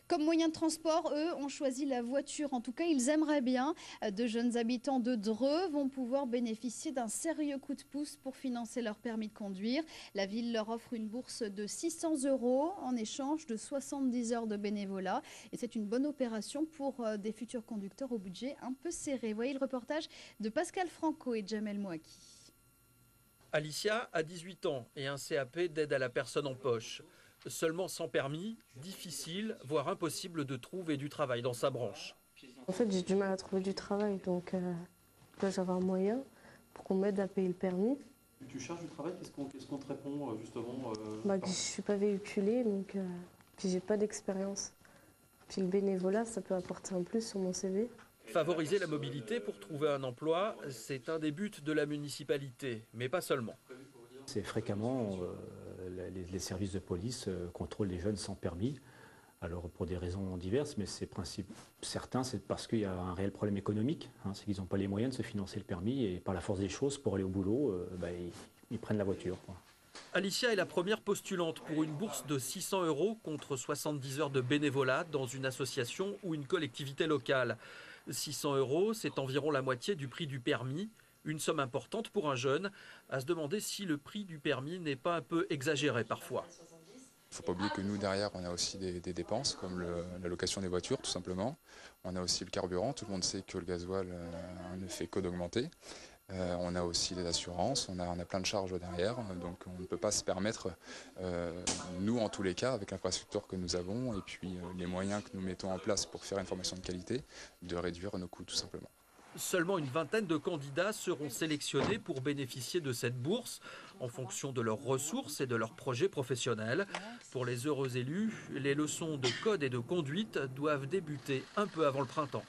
Comme moyen de transport, eux ont choisi la voiture. En tout cas, ils aimeraient bien. De jeunes habitants de Dreux vont pouvoir bénéficier d'un sérieux coup de pouce pour financer leur permis de conduire. La ville leur offre une bourse de 600 € en échange de 70 heures de bénévolat. Et c'est une bonne opération pour des futurs conducteurs au budget un peu serré. Voyez le reportage de Pascal Franco et Jamel Mouaki. Alicia a 18 ans et un CAP d'aide à la personne en poche. Seulement sans permis, difficile, voire impossible de trouver du travail dans sa branche. En fait, j'ai du mal à trouver du travail, donc là j'avais un moyen pour qu'on m'aide à payer le permis. Tu cherches du travail, qu'est-ce qu'on te répond justement Je suis pas véhiculée, donc puis j'ai pas d'expérience. Puis le bénévolat, ça peut apporter un plus sur mon CV. Favoriser la mobilité pour trouver un emploi, c'est un des buts de la municipalité, mais pas seulement. C'est fréquemment les services de police contrôlent les jeunes sans permis. Alors pour des raisons diverses, mais certains, c'est parce qu'il y a un réel problème économique. C'est qu'ils n'ont pas les moyens de se financer le permis et par la force des choses, pour aller au boulot, ils prennent la voiture. Alicia est la première postulante pour une bourse de 600 € contre 70 heures de bénévolat dans une association ou une collectivité locale. 600 €, c'est environ la moitié du prix du permis. Une somme importante pour un jeune, à se demander si le prix du permis n'est pas un peu exagéré parfois. Il ne faut pas oublier que nous, derrière, on a aussi des dépenses, comme la location des voitures, tout simplement. On a aussi le carburant. Tout le monde sait que le gasoil ne fait que d'augmenter. On a aussi les assurances, on a plein de charges derrière. Donc on ne peut pas se permettre, nous en tous les cas, avec l'infrastructure que nous avons et puis les moyens que nous mettons en place pour faire une formation de qualité, de réduire nos coûts, tout simplement. Seulement une vingtaine de candidats seront sélectionnés pour bénéficier de cette bourse en fonction de leurs ressources et de leurs projets professionnels. Pour les heureux élus, les leçons de code et de conduite doivent débuter un peu avant le printemps.